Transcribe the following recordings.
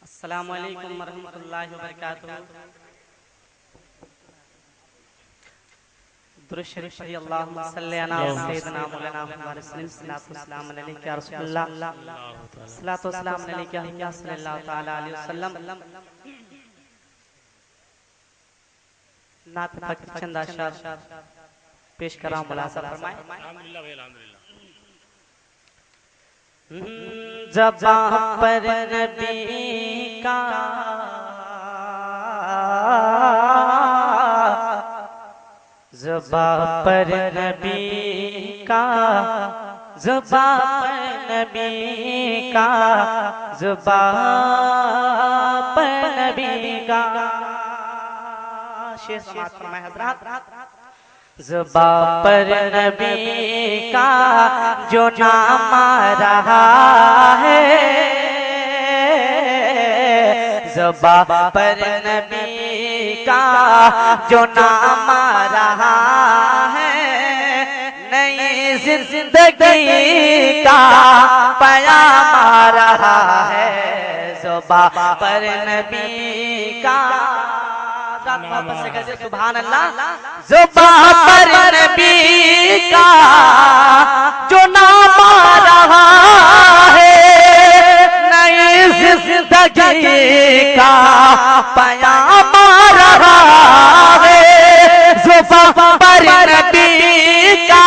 अस्सलामु अलैकुम वरहमतुल्लाहि वबरकातुहू। दुरूद शरीफ पढ़िए। अल्लाहुम्मा सल्ली अला सय्यिदिना मौलाना मुहम्मद सल्लल्लाहु अलैहि वसल्लम। नात फकीर चंद अशराफ पेश कर रहा हूं, मुलाजा फरमाएं। अल्हम्दुलिल्लाह भाई, अल्हम्दुलिल्लाह। ज़बां पर नबी का ज़बां पर नबी का ज़बां पर नबी का ज़बां पर नबी का शेर समाअत फरमाएं हज़रात। ज़बां पर नबी का जो नाम आ रहा है, ज़बां पर नबी का जो नाम आ रहा है, नई जिंदगी का पयाम आ रहा है। ज़बां पर नबी का सुभान अल्लाह। ज़बां पर नबी का जो नाम आ रहा है, नई जिंदगी का पयाम आ रहा है। ज़बां पर नबी का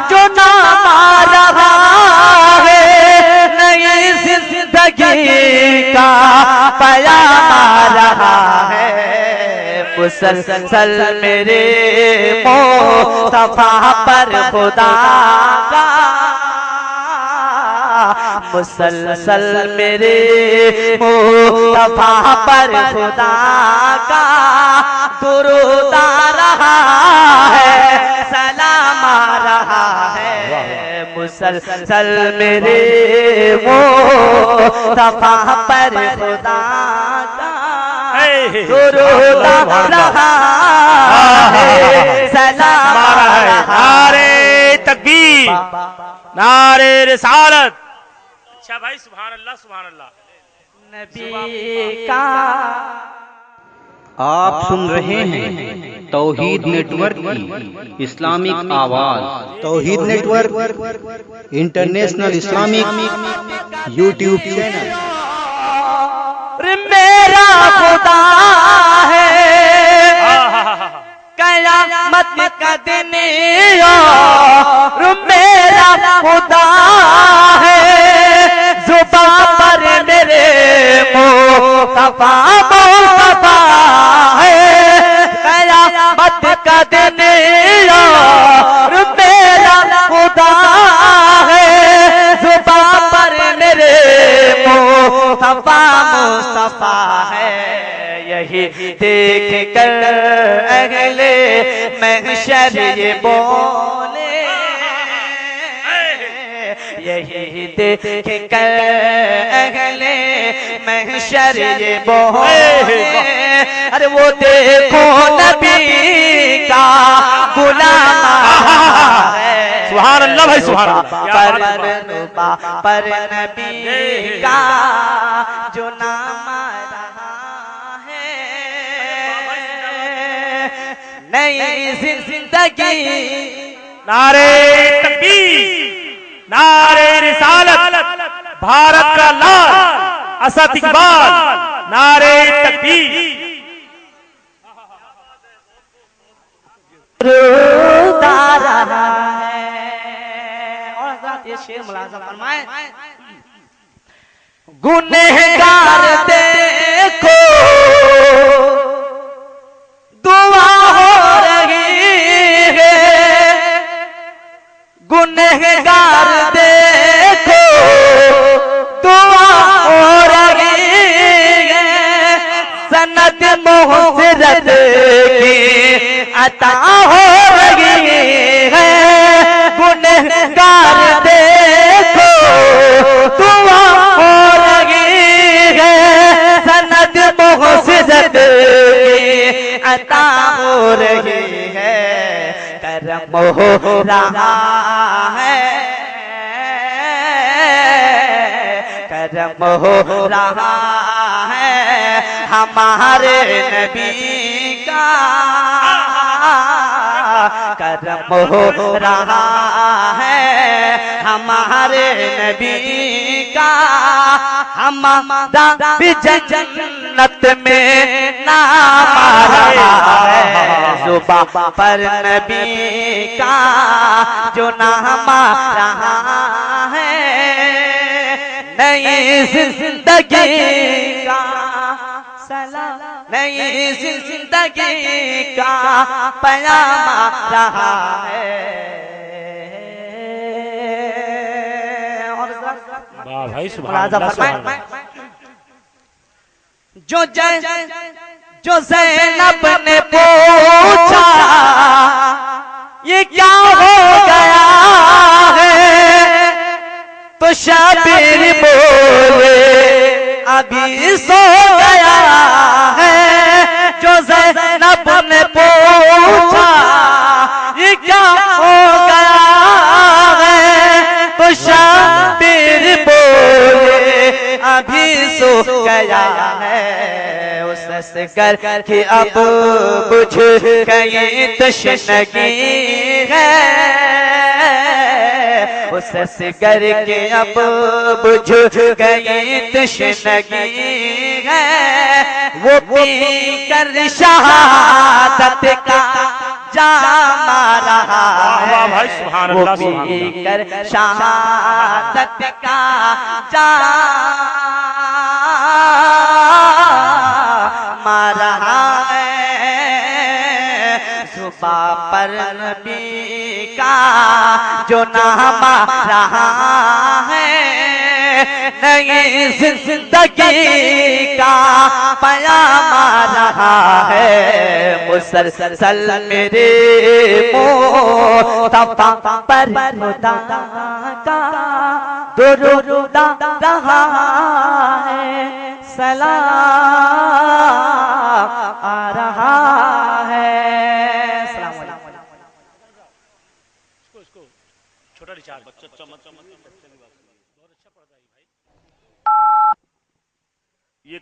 जो नाम आ रहा है, नई जिंदगी का पयाम आ रहा है। मुसलसल मेरे मुस्तफा पर खुदा का, मुसलसल मेरे मुस्तफा पर खुदा का दुरूद आ रहा है, सलाम आ रहा है। मुसलसल मेरे मुस्तफा पर खुदा का दुरूद आ रहा है, सलाम आ रहा है। नारे तकबीर, नारे रिसालत। अच्छा भाई, सुभान अल्लाह, सुभान अल्लाह। नबी का आप सुन रहे हैं तौहीद नेटवर्क की इस्लामिक आवाज। Tauheed network international Islamic YouTube channel. मेरा खुदा है, कयामत का दिन और मेरा खुदा है। ज़ुबां पर मेरे मुस्तफा मुस्तफा है, कयामत का दिन और मेरा खुदा है। ज़ुबां पर मेरे मुस्तफा मुस्तफा है। यही देख कर अगले महशर ये बोले, यही देख कर अगले महशर ये बोले, अरे वो देखो नबी का गुलाम है। सुभान अल्लाह भाई, सुभान अल्लाह। पर नबी का जो नाम आ रहा है, नई जिंदगी। नारे तकबीर, नारे रिसालत। भारत का लाल असद इकबाल, नारे तकबीर। दुरूद आ रहा है। और हज़रात ये शेर मुलाज़ा फरमाएं। गुनहगार देखो दुआ हो रही है, गुनहगार देखो दुआ हो रही है। सनद मोहसिरत की अता हो रही है। गुनहगार देखो दुआ हो रही है। सनद मोहसिरत की अता हो रही है। करम हो रहा है, करम हो रहा है हमारे नबी का, करम हो रहा है हमारे नबी का। हमारा भी जन्नत में नाम है, जुबां पर नबी का जो नाम रहा है। नई जिंदगी का सलाम, नई जिंदगी का पैगाम रहा है। वाह भाई सुभान अल्लाह, सुभान अल्लाह। जो ज़ैनब ने पूछा ये क्या हो गया है, तो शाबिर बोले अभी सो गया है। जो ज़ैनब ने पूछा ये क्या हो गया है, तो शाबिर बोले अभी सो गया है। उस कर के अब बुझ गई तशनगी है, उस कर के अब बुझ गई तशनगी है। वो पी कर शहादत का जाम रहा है, भाई सुभान वो अल्लाह, सुभान पी अल्लाह। कर शहादत का जाम रहा है। जुबां पर नबी का जो नाम रहा है, नई जिंदगी का पैगाम रहा है। मुसलसल मेरे मुस्तफा पर खुदा का दुरूद रहा है, सलाम आ रहा है। सलाम अलैकुम। इसको छोटा रिचार्ज बहुत अच्छा पढ़ता है भाई ये